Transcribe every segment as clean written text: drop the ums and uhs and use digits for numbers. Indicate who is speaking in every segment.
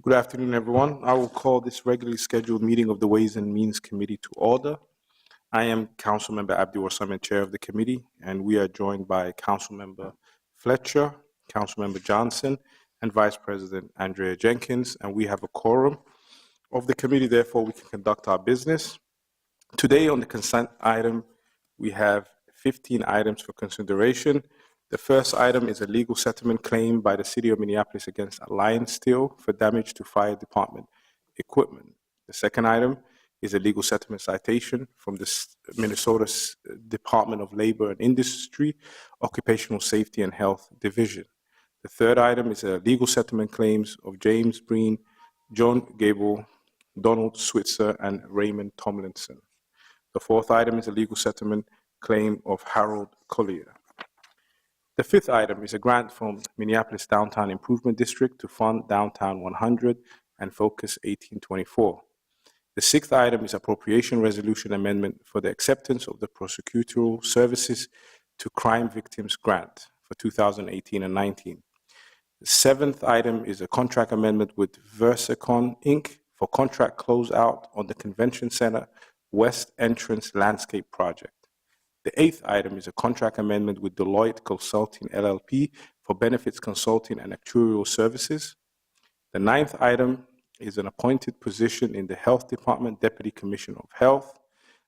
Speaker 1: Good afternoon, everyone. I will call this regularly scheduled meeting of the Ways and Means Committee to order. I am Councilmember Abdi Warsame, Chair of the committee, and we are joined by Councilmember Fletcher, Councilmember Johnson, and Vice President Andrea Jenkins, and we have a quorum of the committee, therefore we can conduct our business. Today on the consent item, we have 15 items for consideration. The first item is a legal settlement claim by the City of Minneapolis against Alliance Steel for damage to fire department equipment. The second item is a legal settlement citation from the Minnesota Department of Labor and Industry, Occupational Safety and Health Division. The third item is a legal settlement claims of James Breen, John Gable, Donald Switzer, and Raymond Tomlinson. The fourth item is a legal settlement claim of Harold Collier. The fifth item is a grant from Minneapolis Downtown Improvement District to fund Downtown 100 and Focus 1824. The sixth item is appropriation resolution amendment for the acceptance of the prosecutorial services to crime victims grant for 2018 and 19. The seventh item is a contract amendment with Versacon Inc. for contract closeout on the Convention Center West Entrance Landscape Project. The eighth item is a contract amendment with Deloitte Consulting LLP for benefits consulting and actuarial services. The ninth item is an appointed position in the Health Department, Deputy Commissioner of Health.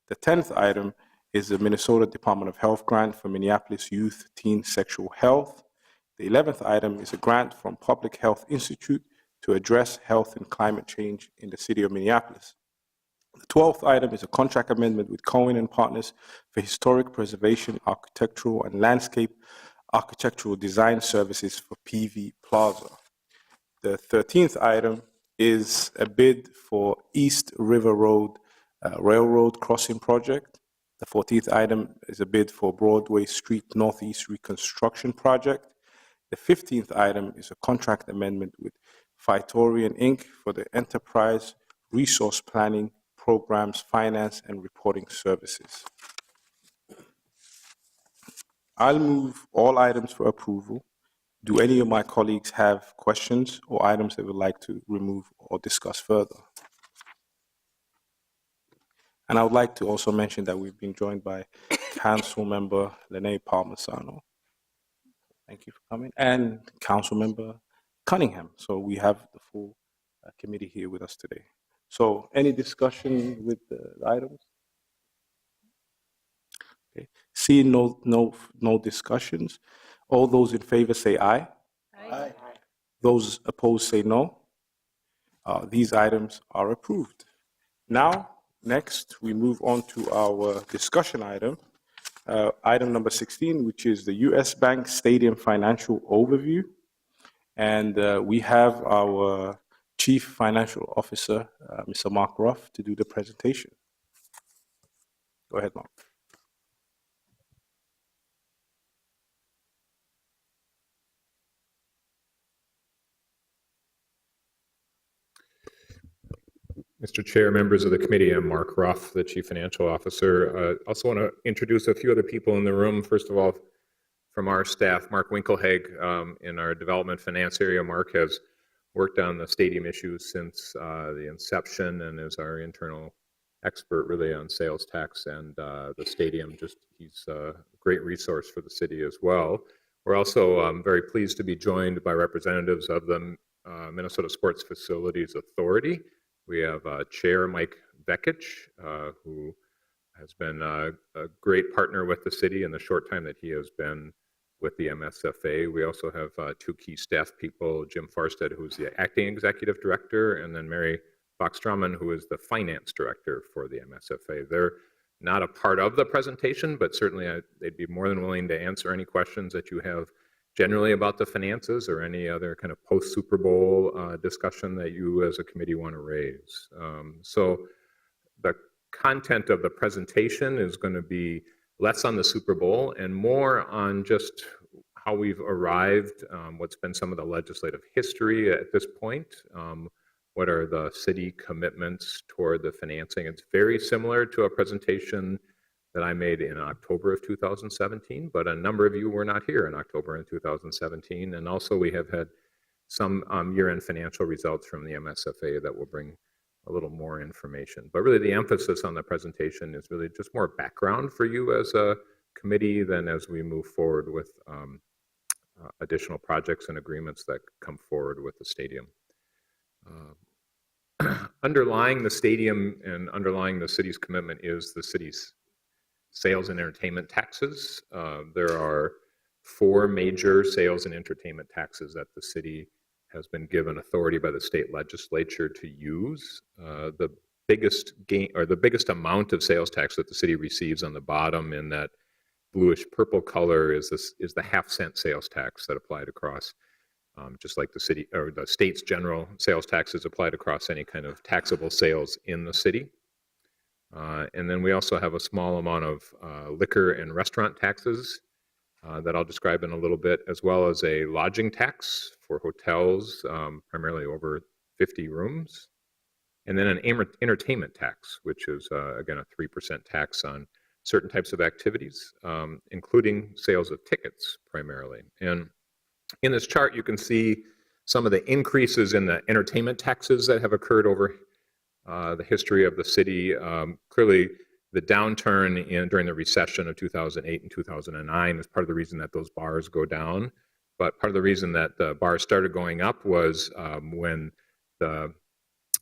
Speaker 1: The 10th item is the Minnesota Department of Health grant for Minneapolis Youth Teen Sexual Health. The 11th item is a grant from Public Health Institute to address health and climate change in the city of Minneapolis. The 12th item is a contract amendment with Cohen and Partners for historic preservation, architectural, and landscape architectural design services for PV Plaza. The 13th item is a bid for East River Road Railroad Crossing Project. The 14th item is a bid for Broadway Street Northeast Reconstruction Project. The 15th item is a contract amendment with Phytorian Inc. for the Enterprise Resource Planning Programs, Finance, and Reporting Services. I'll move all items for approval. Do any of my colleagues have questions or items they would like to remove or discuss further? And I would like to also mention that we've been joined by Council Member Lene Palmisano. Thank you for coming. And Council Member Cunningham. So we have the full committee here with us today. So any discussion with the items? Okay. Seeing no discussions. All those in favor say aye. Aye. Those opposed say no. These items are approved. Now, next, we move on to our discussion item, item number 16, which is the U.S. Bank Stadium Financial Overview. And we have our Chief Financial Officer, Mr. Mark Ruff, to do the presentation. Go ahead, Mark.
Speaker 2: Mr. Chair, members of the committee, I'm Mark Ruff, the Chief Financial Officer. I also want to introduce a few other people in the room. First of all, from our staff, Mark Winkelhaeg in our development finance area. Mark has worked on the stadium issues since the inception and is our internal expert really on sales tax and the stadium. He's a great resource for the city as well. We're also very pleased to be joined by representatives of the Minnesota Sports Facilities Authority. We have Chair Mike Bekich, who has been a great partner with the city in the short time that he has been with the MSFA. We also have two key staff people, Jim Farstead, who's the acting executive director, and then Mary Fox-Drummond, who is the finance director for the MSFA. They're not a part of the presentation, but certainly they'd be more than willing to answer any questions that you have generally about the finances or any other kind of post-Super Bowl discussion that you as a committee want to raise. So the content of the presentation is going to be less on the Super Bowl and more on just how we've arrived, what's been some of the legislative history at this point, what are the city commitments toward the financing. It's very similar to a presentation that I made in October of 2017, but a number of you were not here in October in 2017. And also we have had some year-end financial results from the MSFA that will bring a little more information. But really the emphasis on the presentation is really just more background for you as a committee than as we move forward with additional projects and agreements that come forward with the stadium. Underlying the stadium and underlying the city's commitment is the city's sales and entertainment taxes. There are 4 major sales and entertainment taxes that the city has been given authority by the state legislature to use. The biggest gain, or the biggest amount of sales tax that the city receives on the bottom in that bluish purple color is the half-cent sales tax that applied across, just like the city or the state's general sales taxes applied across any kind of taxable sales in the city. And then we also have a small amount of liquor and restaurant taxes that I'll describe in a little bit, as well as a lodging tax for hotels, primarily over 50 rooms, and then an entertainment tax, which is, again, a 3% tax on certain types of activities, including sales of tickets primarily. And in this chart, you can see some of the increases in the entertainment taxes that have occurred over the history of the city. Clearly, the downturn during the recession of 2008 and 2009 is part of the reason that those bars go down. But part of the reason that the bars started going up was when the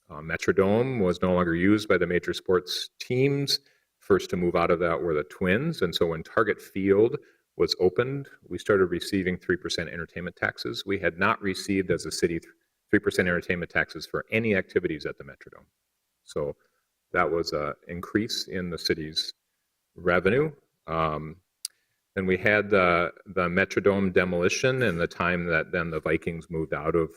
Speaker 2: Metrodome was no longer used by the major sports teams. First to move out of that were the Twins. And so when Target Field was opened, we started receiving 3% entertainment taxes. We had not received as a city 3% entertainment taxes for any activities at the Metrodome. So that was an increase in the city's revenue. Then we had the Metrodome demolition and the time that then the Vikings moved out of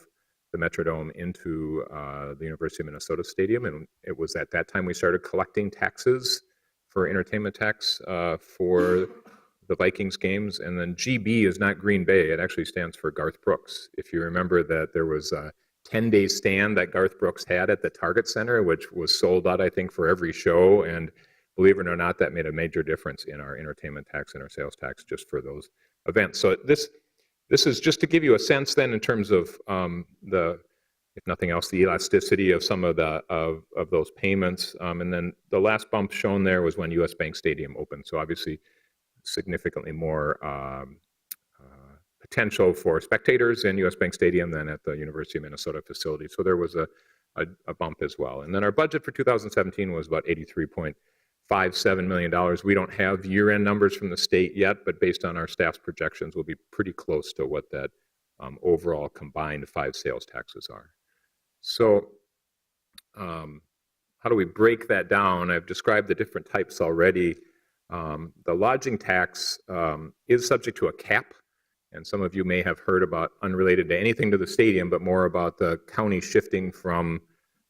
Speaker 2: the Metrodome into the University of Minnesota Stadium. And it was at that time we started collecting taxes for entertainment tax for the Vikings games. And then GB is not Green Bay. It actually stands for Garth Brooks. If you remember that there was a 10-day stand that Garth Brooks had at the Target Center, which was sold out, I think, for every show. And believe it or not, that made a major difference in our entertainment tax and our sales tax just for those events. So this is just to give you a sense then in terms of if nothing else, the elasticity of some of those payments. And then the last bump shown there was when US Bank Stadium opened. So obviously significantly more potential for spectators in US Bank Stadium than at the University of Minnesota facility. So there was a bump as well. And then our budget for 2017 was about $83.57 million. We don't have year-end numbers from the state yet, but based on our staff's projections, we'll be pretty close to what that overall combined 5 sales taxes are. So how do we break that down? I've described the different types already. The lodging tax is subject to a cap. And some of you may have heard about, unrelated to anything to the stadium, but more about the county shifting from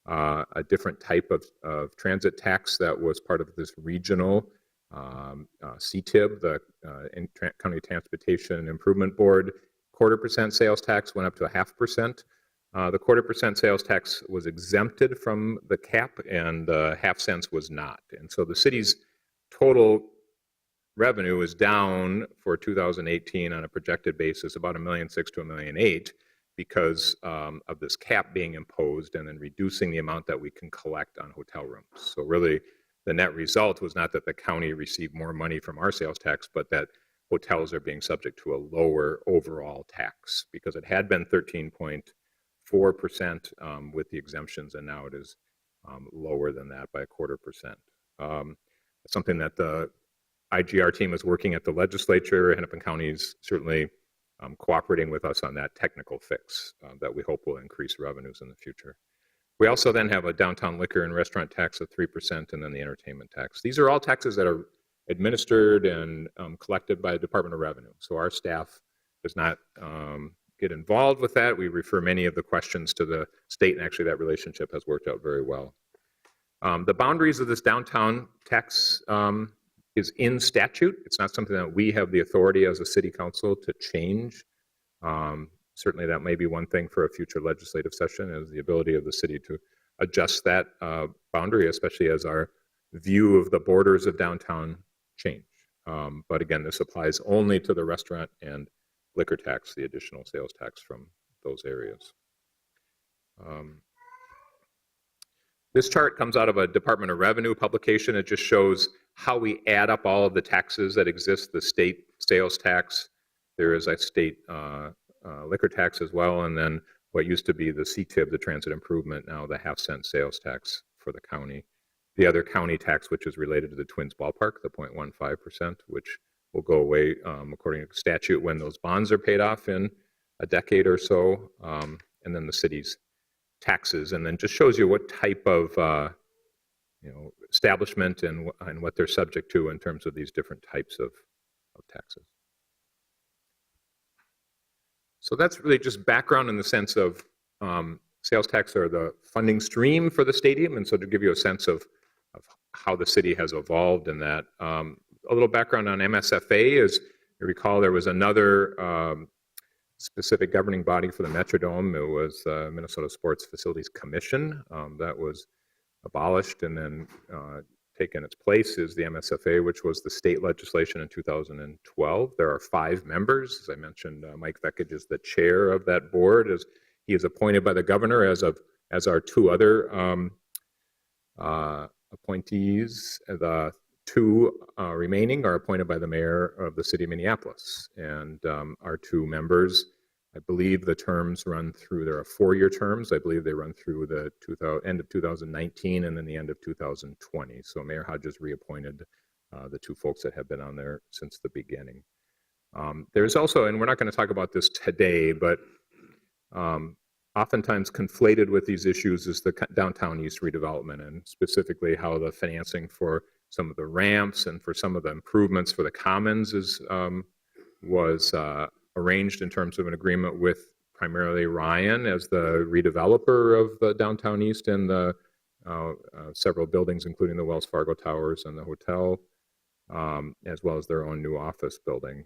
Speaker 2: a different type of transit tax that was part of this regional CTIB, the County Transportation Improvement Board. 1/4% sales tax went up to 0.5%. The 1/4% sales tax was exempted from the cap, and 0.5 cents was not. And so the city's total revenue is down for 2018 on a projected basis about $1.6 million to $1.8 million because of this cap being imposed and then reducing the amount that we can collect on hotel rooms. So really the net result was not that the county received more money from our sales tax, but that hotels are being subject to a lower overall tax because it had been 13.4% with the exemptions, and now it is lower than that by 1/4%. Something that the IGR team is working at the legislature. Hennepin County is certainly cooperating with us on that technical fix that we hope will increase revenues in the future. We also then have a downtown liquor and restaurant tax of 3% and then the entertainment tax. These are all taxes that are administered and collected by the Department of Revenue. So our staff does not get involved with that. We refer many of the questions to the state, and actually that relationship has worked out very well. The boundaries of this downtown tax is in statute. It's not something that we have the authority as a city council to change. Certainly that may be one thing for a future legislative session, is the ability of the city to adjust that boundary, especially as our view of the borders of downtown change. But again, this applies only to the restaurant and liquor tax, the additional sales tax from those areas. This chart comes out of a Department of Revenue publication. It just shows how we add up all of the taxes that exist, the state sales tax. There is a state liquor tax as well, and then what used to be the CTIB, the transit improvement, now the half-cent sales tax for the county. The other county tax, which is related to the Twins Ballpark, the 0.15%, which will go away according to statute when those bonds are paid off in a decade or so, and then the city's taxes, and then just shows you what type of establishment and what they're subject to in terms of these different types of taxes. So that's really just background in the sense of sales tax are the funding stream for the stadium, and so to give you a sense of how the city has evolved in that. A little background on MSFA is, you recall there was another specific governing body for the Metrodome. It was Minnesota Sports Facilities Commission. That was abolished, and then taken its place is the MSFA, which was the state legislation in 2012. There are 5 members. As I mentioned, Mike Vekich is the chair of that board. He is appointed by the governor, as are 2 other appointees. The 2 remaining are appointed by the mayor of the city of Minneapolis, and our 2 members, I believe the terms run through, there are 4-year terms. I believe they run through the end of 2019 and then the end of 2020. So Mayor Hodges reappointed the 2 folks that have been on there since the beginning. There's also, and we're not going to talk about this today, but oftentimes conflated with these issues is the downtown east redevelopment, and specifically how the financing for some of the ramps and for some of the improvements for the commons was arranged in terms of an agreement with primarily Ryan as the redeveloper of the downtown east and the several buildings, including the Wells Fargo Towers and the hotel, as well as their own new office building.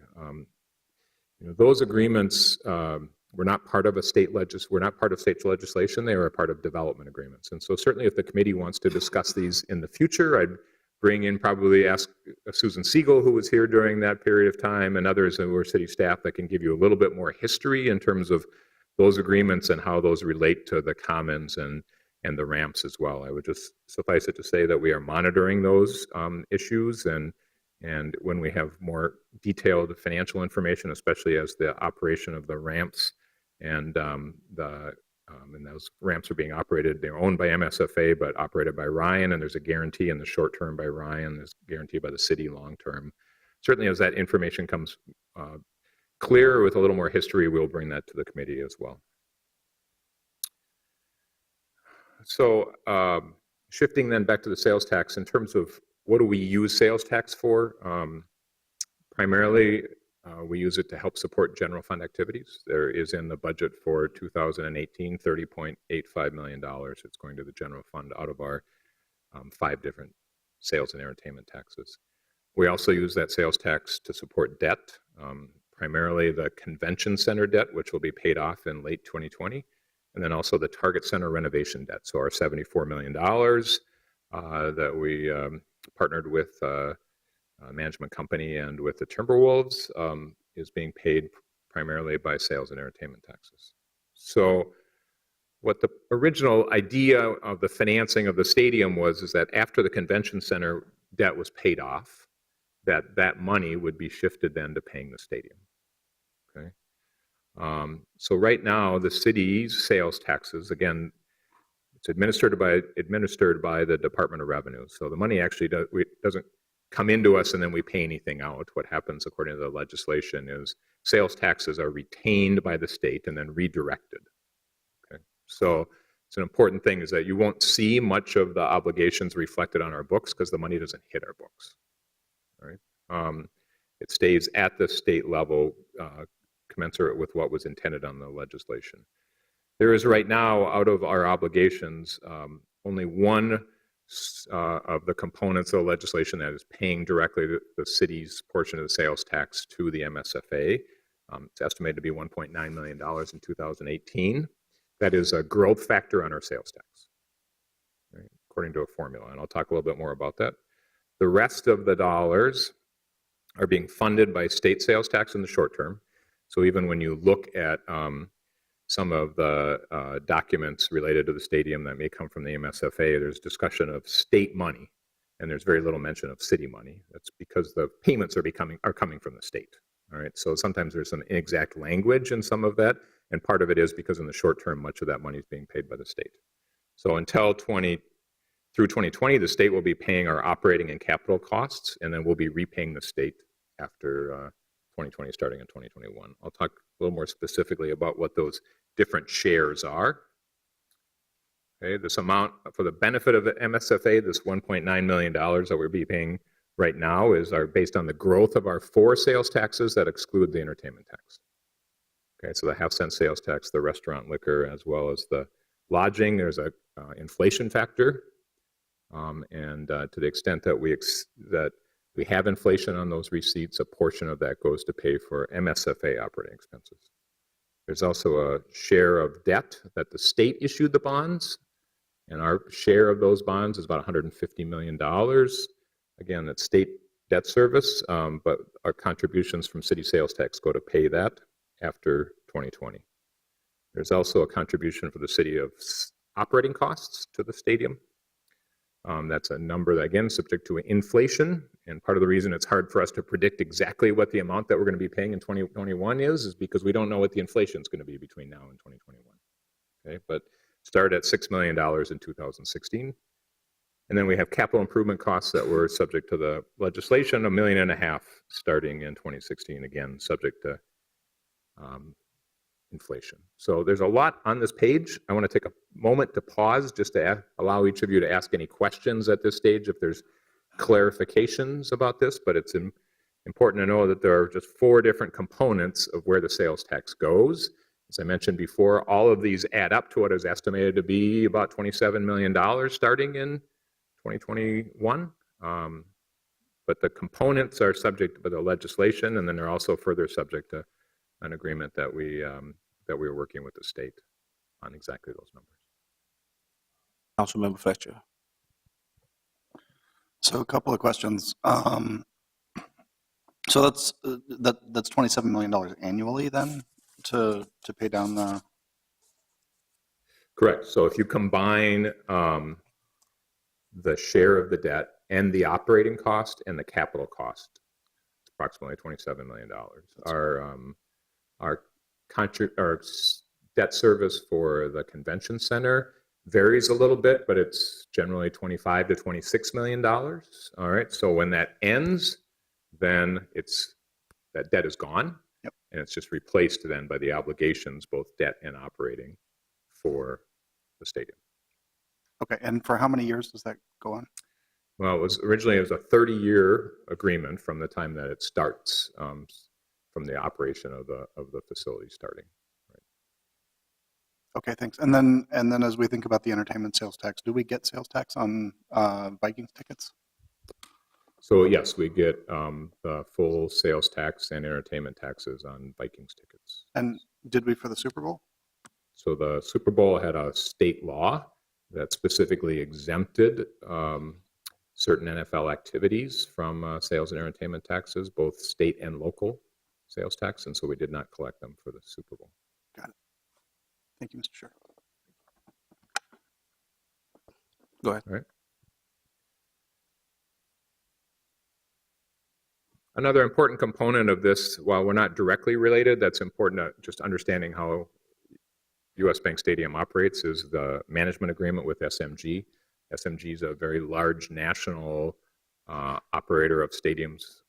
Speaker 2: Those agreements were not part of state legislation. They were a part of development agreements. And so certainly if the committee wants to discuss these in the future, I'd bring in, probably ask Susan Siegel, who was here during that period of time, and others who were city staff that can give you a little bit more history in terms of those agreements and how those relate to the commons and the ramps as well. I would just suffice it to say that we are monitoring those issues, and when we have more detailed financial information, especially as the operation of the ramps and those ramps are being operated, they're owned by MSFA, but operated by Ryan, and there's a guarantee in the short term by Ryan, there's a guarantee by the city long term. Certainly as that information comes clear with a little more history, we'll bring that to the committee as well. So shifting then back to the sales tax, in terms of what do we use sales tax for? Primarily, we use it to help support general fund activities. There is in the budget for 2018, $30.85 million. It's going to the general fund out of our 5 different sales and entertainment taxes. We also use that sales tax to support debt, primarily the convention center debt, which will be paid off in late 2020, and then also the Target Center renovation debt. So our $74 million that we partnered with management company and with the Timberwolves is being paid primarily by sales and entertainment taxes. So what the original idea of the financing of the stadium was is that after the convention center debt was paid off, that money would be shifted then to paying the stadium. Okay. So right now the city's sales taxes, again, it's administered by the Department of Revenue. So the money actually doesn't come into us and then we pay anything out. What happens according to the legislation is sales taxes are retained by the state and then redirected. Okay. So it's an important thing is that you won't see much of the obligations reflected on our books because the money doesn't hit our books. All right. It stays at the state level commensurate with what was intended on the legislation. There is right now, out of our obligations, only one of the components of the legislation that is paying directly the city's portion of the sales tax to the MSFA. It's estimated to be $1.9 million in 2018. That is a growth factor on our sales tax, right, according to a formula, and I'll talk a little bit more about that. The rest of the dollars are being funded by state sales tax in the short term. So even when you look at some of the documents related to the stadium that may come from the MSFA, there's discussion of state money, and there's very little mention of city money. That's because the payments are coming from the state. All right, so sometimes there's some inexact language in some of that, and part of it is because in the short term, much of that money is being paid by the state. So through 2020, the state will be paying our operating and capital costs, and then we'll be repaying the state after 2020, starting in 2021. I'll talk a little more specifically about what those different shares are. Okay, this amount for the benefit of the MSFA, this $1.9 million that we're be paying right now is based on the growth of our 4 sales taxes that exclude the entertainment tax. Okay, so the half-cent sales tax, the restaurant liquor, as well as the lodging. There's a inflation factor, and to the extent that we have inflation on those receipts, a portion of that goes to pay for MSFA operating expenses. There's also a share of debt that the state issued the bonds, and our share of those bonds is about $150 million. Again, that's state debt service, but our contributions from city sales tax go to pay that after 2020. There's also a contribution for the city of operating costs to the stadium. That's a number that, again, is subject to inflation, and part of the reason it's hard for us to predict exactly what the amount that we're going to be paying in 2021 is because we don't know what the inflation is going to be between now and 2021. Okay, but start at $6 million in 2016. And then we have capital improvement costs that were subject to the legislation, $1.5 million starting in 2016, again, subject to inflation. So there's a lot on this page. I want to take a moment to pause just to allow each of you to ask any questions at this stage if there's clarifications about this, but it's important to know that there are just 4 different components of where the sales tax goes. As I mentioned before, all of these add up to what is estimated to be about $27 million starting in 2021. But the components are subject to the legislation, and then they're also further subject to an agreement that we are working with the state on exactly those numbers.
Speaker 1: Councilmember Fletcher.
Speaker 3: So a couple of questions. So that's $27 million annually then to pay down the.
Speaker 2: Correct. So if you combine the share of the debt and the operating cost and the capital cost, it's approximately $27 million. Our debt service for the convention center varies a little bit, but it's generally $25 to $26 million. All right. So when that ends, then that debt is gone.
Speaker 3: Yep.
Speaker 2: And it's just replaced then by the obligations, both debt and operating, for the stadium.
Speaker 3: Okay. And for how many years does that go on?
Speaker 2: Well, it was a 30-year agreement from the time that it starts, from the operation of the facility starting. Right.
Speaker 3: Okay, thanks. And then as we think about the entertainment sales tax, do we get sales tax on Vikings tickets?
Speaker 2: So yes, we get the full sales tax and entertainment taxes on Vikings tickets.
Speaker 3: And did we for the Super Bowl?
Speaker 2: So the Super Bowl had a state law that specifically exempted certain NFL activities from sales and entertainment taxes, both state and local sales tax, and so we did not collect them for the Super Bowl.
Speaker 3: Got it. Thank you, Mr. Chair.
Speaker 1: Go ahead.
Speaker 2: All right. Another important component of this, while we're not directly related, that's important to just understanding how U.S. Bank Stadium operates, is the management agreement with SMG. SMG is a very large national operator of stadiums.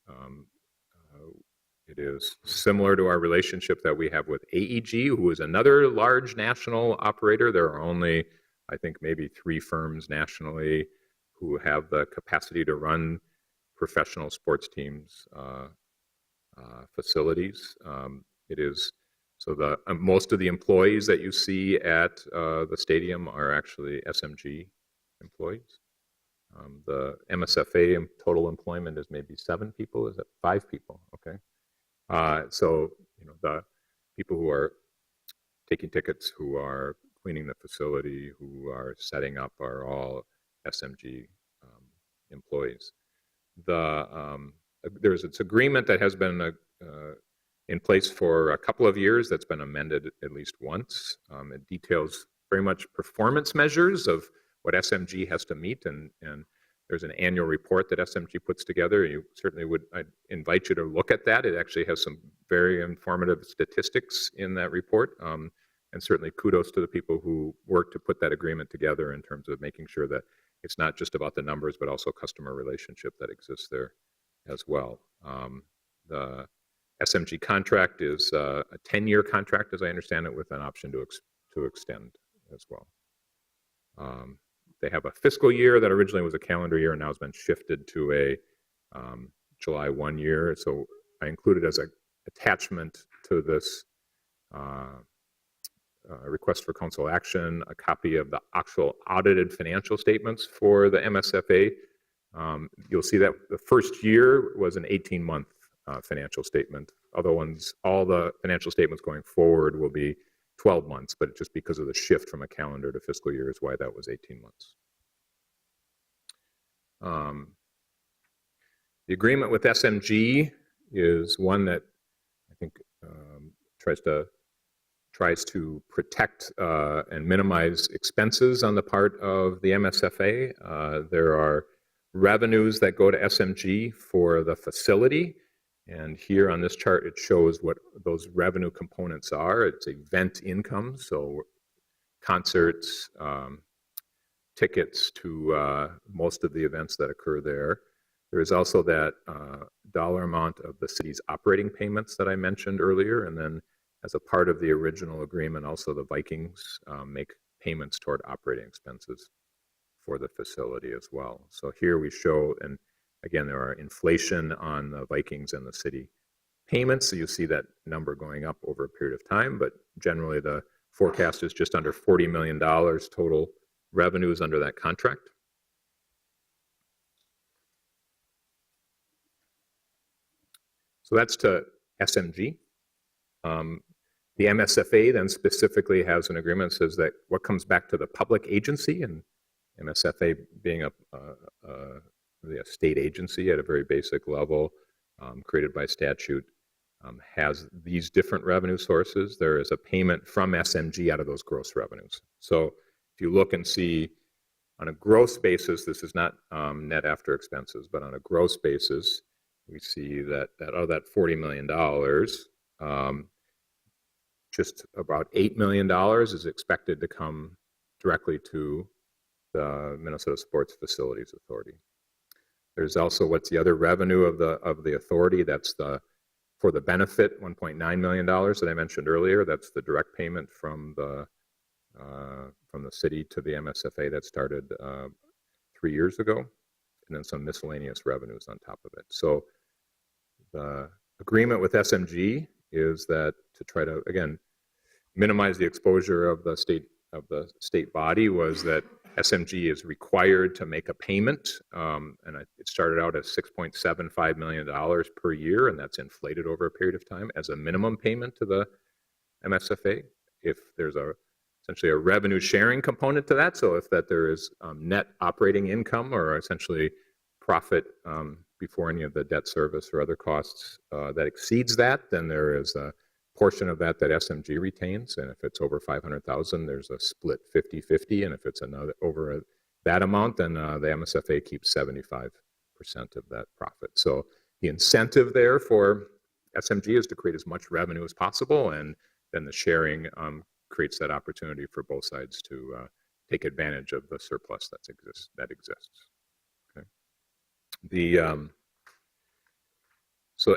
Speaker 2: It is similar to our relationship that we have with AEG, who is another large national operator. There are only, I think, maybe 3 firms nationally who have the capacity to run professional sports teams facilities. It is so most of the employees that you see at the stadium are actually SMG employees. The MSFA total employment is maybe 7 people. Is it 5 people? Okay. So the people who are taking tickets, who are cleaning the facility, who are setting up, are all SMG employees. There's this agreement that has been in place for a couple of years. That's been amended at least once. It details very much performance measures of what SMG has to meet, and there's an annual report that SMG puts together. You certainly would, I'd invite you to look at that. It actually has some very informative statistics in that report, and certainly kudos to the people who worked to put that agreement together in terms of making sure that it's not just about the numbers, but also customer relationship that exists there as well. The SMG contract is a 10-year contract, as I understand it, with an option to extend as well. They have a fiscal year that originally was a calendar year and now has been shifted to a July 1 year. So I included as an attachment to this request for council action a copy of the actual audited financial statements for the MSFA. You'll see that the first year was an 18-month financial statement. All the financial statements going forward will be 12 months, but just because of the shift from a calendar to fiscal year is why that was 18 months. The agreement with SMG is one that I think tries to protect and minimize expenses on the part of the MSFA. There are revenues that go to SMG for the facility. And here on this chart, it shows what those revenue components are. It's event income, so concerts, tickets to most of the events that occur there. There is also that dollar amount of the city's operating payments that I mentioned earlier. And then as a part of the original agreement, also the Vikings make payments toward operating expenses for the facility as well. So here we show, and again, there are inflation on the Vikings and the city payments. So you see that number going up over a period of time, but generally the forecast is just under $40 million total revenues under that contract. So that's to SMG. The MSFA then specifically has an agreement that says that what comes back to the public agency, and MSFA being a state agency at a very basic level, created by statute, has these different revenue sources. There is a payment from SMG out of those gross revenues. So if you look and see on a gross basis, this is not net after expenses, but on a gross basis, we see that out of that $40 million, just about $8 million is expected to come directly to the Minnesota Sports Facilities Authority. There's also what's the other revenue of the authority. That's for the benefit, $1.9 million that I mentioned earlier. That's the direct payment from the city to the MSFA that started 3 years ago, and then some miscellaneous revenues on top of it. So the agreement with SMG is that to try to, again, minimize the exposure of the state body, was that SMG is required to make a payment, and it started out as $6.75 million per year, and that's inflated over a period of time as a minimum payment to the MSFA. If there's essentially a revenue sharing component to that, so if there is net operating income or essentially profit before any of the debt service or other costs that exceeds that, then there is a portion of that SMG retains, and if it's over $500,000, there's a split 50-50, and if it's over that amount, then the MSFA keeps 75% of that profit. So the incentive there for SMG is to create as much revenue as possible, and then the sharing creates that opportunity for both sides to take advantage of the surplus that exists. Okay. So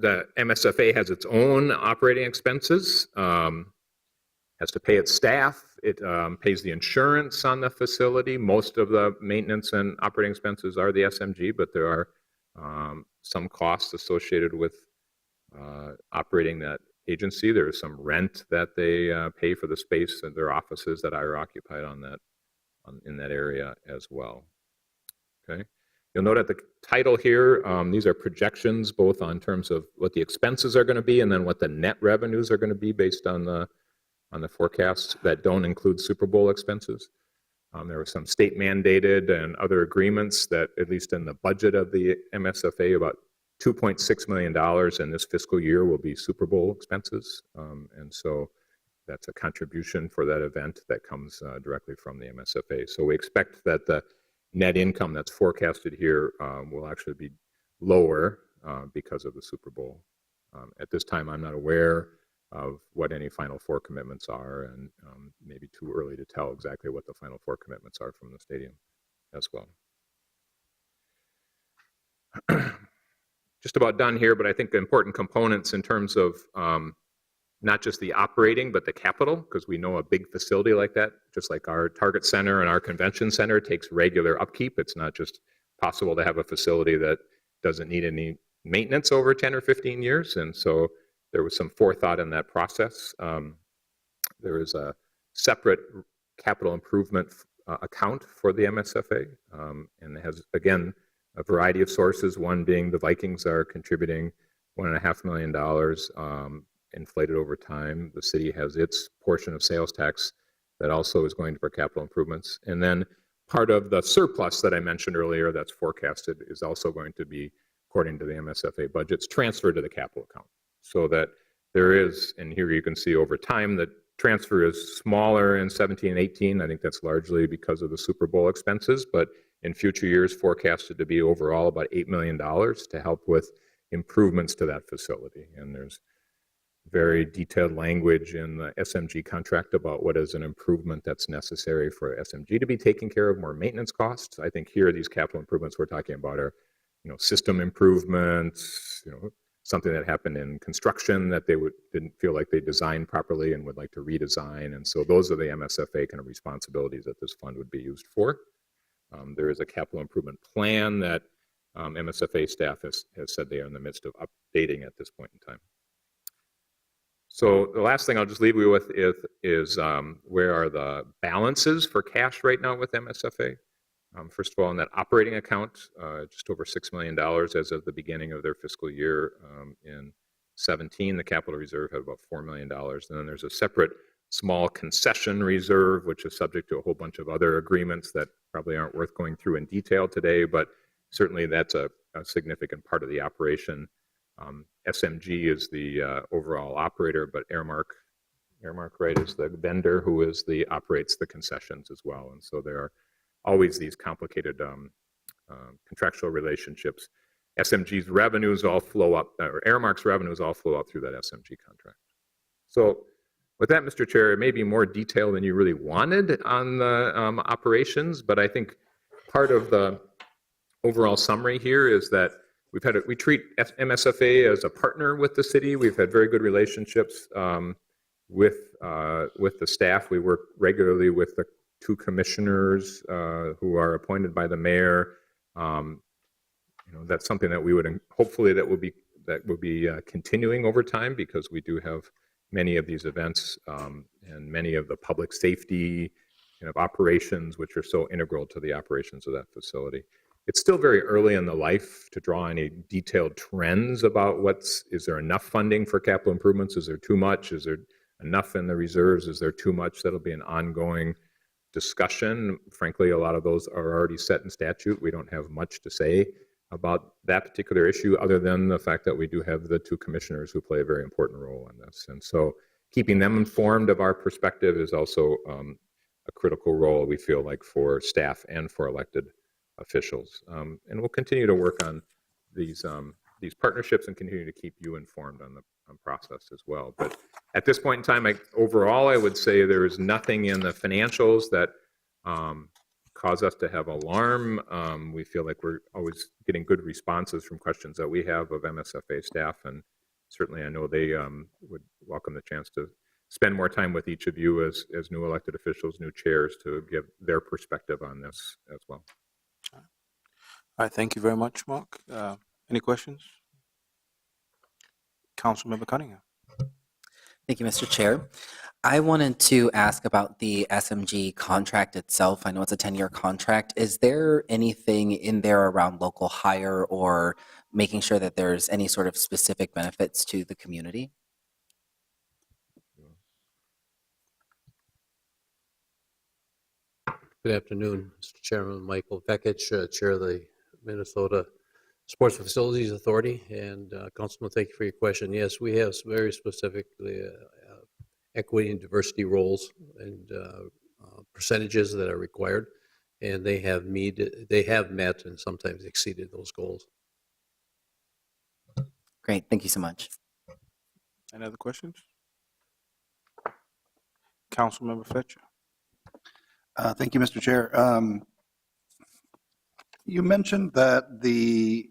Speaker 2: the MSFA has its own operating expenses, has to pay its staff, it pays the insurance on the facility. Most of the maintenance and operating expenses are the SMG, but there are some costs associated with operating that agency. There is some rent that they pay for the space and their offices that are occupied in that area as well. Okay. You'll note at the title here, these are projections both on terms of what the expenses are going to be and then what the net revenues are going to be based on the forecasts that don't include Super Bowl expenses. There were some state mandated and other agreements that, at least in the budget of the MSFA, about $2.6 million in this fiscal year will be Super Bowl expenses. And so that's a contribution for that event that comes directly from the MSFA. So we expect that the net income that's forecasted here will actually be lower because of the Super Bowl. At this time, I'm not aware of what any Final Four commitments are, and maybe too early to tell exactly what the Final Four commitments are from the stadium as well. Just about done here, but I think the important components in terms of not just the operating, but the capital, because we know a big facility like that, just like our Target Center and our Convention Center, takes regular upkeep. It's not just possible to have a facility that doesn't need any maintenance over 10 or 15 years. And so there was some forethought in that process. There is a separate capital improvement account for the MSFA, and it has, again, a variety of sources, one being the Vikings are contributing $1.5 million inflated over time. The city has its portion of sales tax that also is going for capital improvements. And then part of the surplus that I mentioned earlier that's forecasted is also going to be, according to the MSFA budgets, transferred to the capital account. So that there is, and here you can see over time that transfer is smaller in 17 and 18. I think that's largely because of the Super Bowl expenses, but in future years forecasted to be overall about $8 million to help with improvements to that facility. And there's very detailed language in the SMG contract about what is an improvement that's necessary for SMG to be taking care of, more maintenance costs. I think here these capital improvements we're talking about are, system improvements, something that happened in construction that they didn't feel like they designed properly and would like to redesign. And so those are the MSFA kind of responsibilities that this fund would be used for. There is a capital improvement plan that MSFA staff has said they are in the midst of updating at this point in time. So the last thing I'll just leave you with is where are the balances for cash right now with MSFA? First of all, in that operating account, just over $6 million as of the beginning of their fiscal year in 17. The capital reserve had about $4 million. And then there's a separate small concession reserve, which is subject to a whole bunch of other agreements that probably aren't worth going through in detail today, but certainly that's a significant part of the operation. SMG is the overall operator, but Airmark, right, is the vendor who operates the concessions as well. And so there are always these complicated contractual relationships. SMG's revenues all flow up, or Airmark's revenues all flow up through that SMG contract. So with that, Mr. Chair, it may be more detail than you really wanted on the operations, but I think part of the overall summary here is that we treat MSFA as a partner with the city. We've had very good relationships with the staff. We work regularly with the 2 commissioners who are appointed by the mayor. That's something that we would hopefully that will be continuing over time, because we do have many of these events and many of the public safety operations which are so integral to the operations of that facility. It's still very early in the life to draw any detailed trends about is there enough funding for capital improvements? Is there too much? Is there enough in the reserves? Is there too much? That'll be an ongoing discussion. Frankly, a lot of those are already set in statute. We don't have much to say about that particular issue other than the fact that we do have the 2 commissioners who play a very important role in this. And so keeping them informed of our perspective is also a critical role, we feel like, for staff and for elected officials. And we'll continue to work on these partnerships and continue to keep you informed on the process as well. But at this point in time, overall, I would say there is nothing in the financials that cause us to have alarm. We feel like we're always getting good responses from questions that we have of MSFA staff, and certainly I know they would welcome the chance to spend more time with each of you as new elected officials, new chairs, to give their perspective on this as well.
Speaker 1: All right, thank you very much, Mark. Any questions? Councilmember Cunningham.
Speaker 4: Thank you, Mr. Chair. I wanted to ask about the SMG contract itself. I know it's a 10-year contract. Is there anything in there around local hire or making sure that there's any sort of specific benefits to the community?
Speaker 5: Good afternoon, Mr. Chairman. Michael Vekich, Chair of the Minnesota Sports Facilities Authority, and Councilman, thank you for your question. Yes, we have very specifically equity and diversity roles and percentages that are required, and they have met and sometimes exceeded those goals.
Speaker 4: Great, thank you so much.
Speaker 1: Any other questions? Councilmember Fletcher.
Speaker 3: Thank you, Mr. Chair. You mentioned that the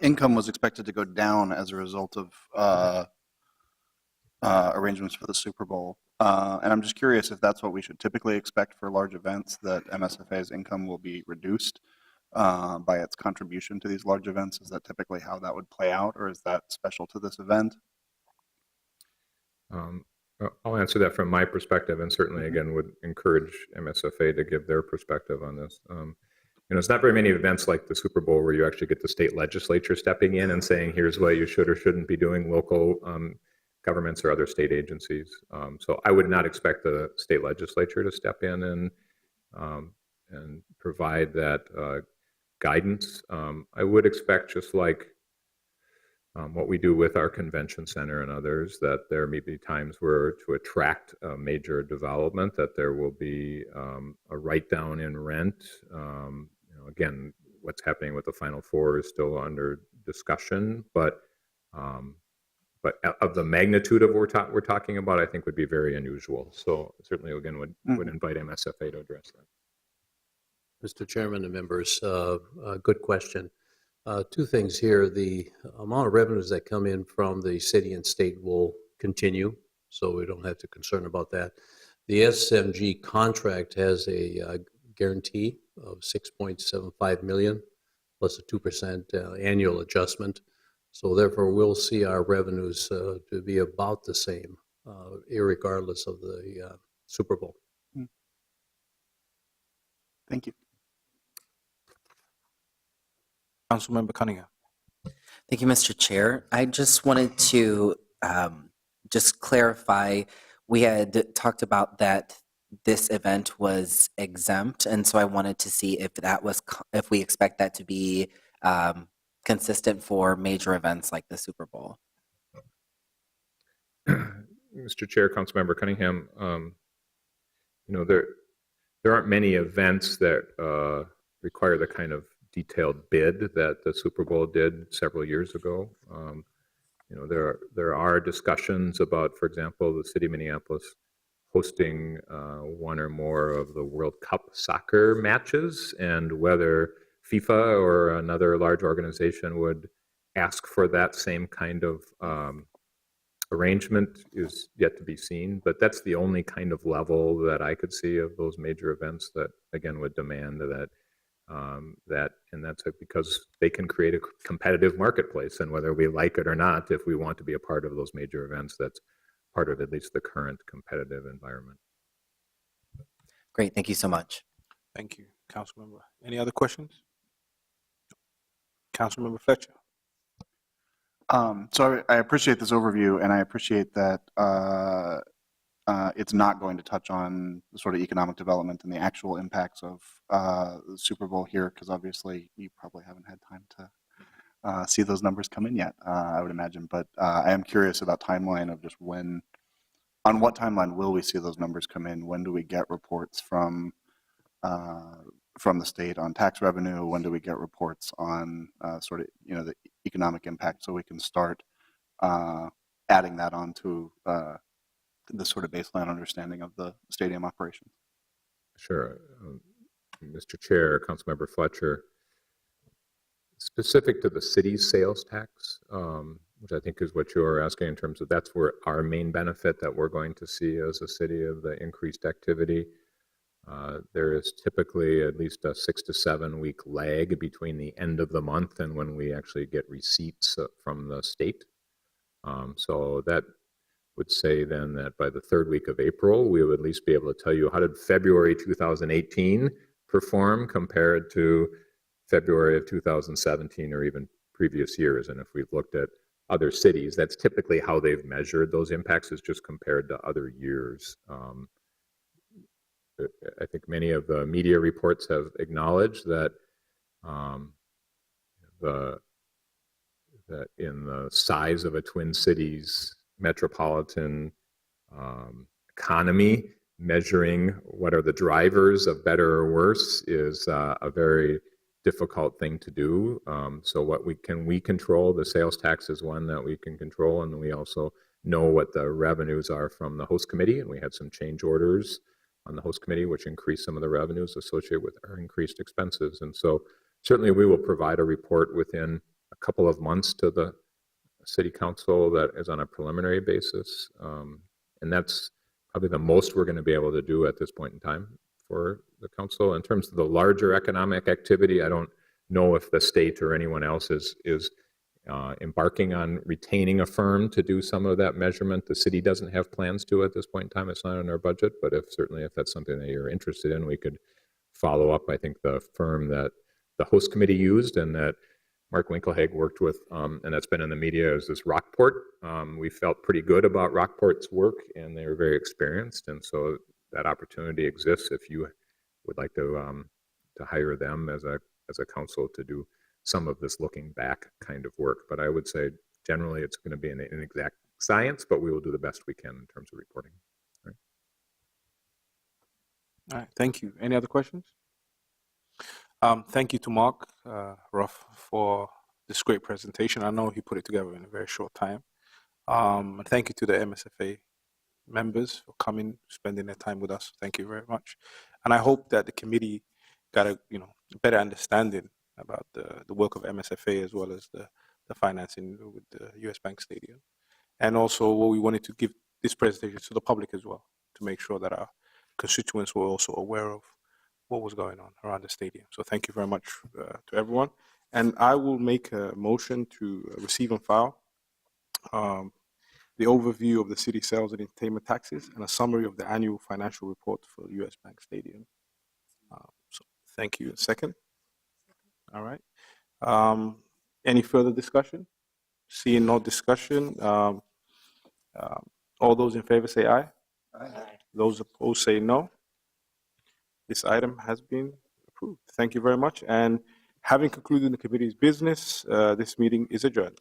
Speaker 3: income was expected to go down as a result of arrangements for the Super Bowl. And I'm just curious if that's what we should typically expect for large events, that MSFA's income will be reduced by its contribution to these large events. Is that typically how that would play out, or is that special to this event?
Speaker 2: I'll answer that from my perspective, and certainly, again, would encourage MSFA to give their perspective on this. It's not very many events like the Super Bowl where you actually get the state legislature stepping in and saying, here's what you should or shouldn't be doing, local governments or other state agencies. So I would not expect the state legislature to step in and provide that guidance. I would expect, just like what we do with our convention center and others, that there may be times where, to attract a major development, that there will be a write-down in rent. Again, what's happening with the Final Four is still under discussion, but of the magnitude of what we're talking about, I think would be very unusual. So certainly, again, would invite MSFA to address that.
Speaker 5: Mr. Chairman and members, good question. Two things here. The amount of revenues that come in from the city and state will continue, so we don't have to concern about that. The SMG contract has a guarantee of $6.75 million plus a 2% annual adjustment. So therefore, we'll see our revenues to be about the same, irregardless of the Super Bowl.
Speaker 3: Thank you.
Speaker 1: Councilmember Cunningham.
Speaker 4: Thank you, Mr. Chair. I just wanted to just clarify, we had talked about that this event was exempt, and so I wanted to see if that was, if we expect that to be consistent for major events like the Super Bowl.
Speaker 2: Mr. Chair, Councilmember Cunningham, there aren't many events that require the kind of detailed bid that the Super Bowl did several years ago. There are discussions about, for example, the city of Minneapolis hosting one or more of the World Cup soccer matches, and whether FIFA or another large organization would ask for that same kind of arrangement is yet to be seen. But that's the only kind of level that I could see of those major events that, again, would demand that. And that's because they can create a competitive marketplace, and whether we like it or not, if we want to be a part of those major events, that's part of at least the current competitive environment.
Speaker 4: Great, thank you so much.
Speaker 1: Thank you, Councilmember. Any other questions? Councilmember Fletcher.
Speaker 3: So I appreciate this overview, and I appreciate that it's not going to touch on the sort of economic development and the actual impacts of the Super Bowl here, because obviously you probably haven't had time to see those numbers come in yet, I would imagine. But I am curious about timeline of just on what timeline will we see those numbers come in? When do we get reports from the state on tax revenue? When do we get reports on sort of, the economic impact, so we can start adding that onto the sort of baseline understanding of the stadium operations?
Speaker 2: Sure. Mr. Chair, Councilmember Fletcher, specific to the city's sales tax, which I think is what you're asking in terms of that's where our main benefit that we're going to see as a city of the increased activity. There is typically at least a 6 to 7 week lag between the end of the month and when we actually get receipts from the state. So that would say then that by the third week of April, we would at least be able to tell you how did February 2018 perform compared to February of 2017 or even previous years. And if we've looked at other cities, that's typically how they've measured those impacts, is just compared to other years. I think many of the media reports have acknowledged that that in the size of a Twin Cities metropolitan economy, measuring what are the drivers of better or worse is a very difficult thing to do. So what we control, the sales tax is one that we can control, and we also know what the revenues are from the host committee, and we had some change orders on the host committee, which increased some of the revenues associated with our increased expenses. And so certainly we will provide a report within a couple of months to the city council that is on a preliminary basis. And that's probably the most we're going to be able to do at this point in time for the council. In terms of the larger economic activity, I don't know if the state or anyone else is embarking on retaining a firm to do some of that measurement. The city doesn't have plans to at this point in time. It's not in our budget, but certainly if that's something that you're interested in, we could follow up. I think the firm that the host committee used and that Mark Winkelhaeg worked with, and that's been in the media, is this Rockport. We felt pretty good about Rockport's work, and they were very experienced, and so that opportunity exists if you would like to hire them as a council to do some of this looking back kind of work. But I would say generally it's going to be an inexact science, but we will do the best we can in terms of reporting.
Speaker 1: All right, thank you. Any other questions? Thank you to Mark Ruff for this great presentation. I know he put it together in a very short time. And thank you to the MSFA members for coming, spending their time with us. Thank you very much. And I hope that the committee got a better understanding about the work of MSFA as well as the financing with the US Bank Stadium. And also what we wanted to give this presentation to the public as well, to make sure that our constituents were also aware of what was going on around the stadium. So thank you very much to everyone. And I will make a motion to receive and file the overview of the city sales and entertainment taxes and a summary of the annual financial report for US Bank Stadium. So thank you. Second? All right. Any further discussion? Seeing no discussion, all those in favor say aye. Aye. Those opposed say no. This item has been approved. Thank you very much. And having concluded the committee's business, this meeting is adjourned.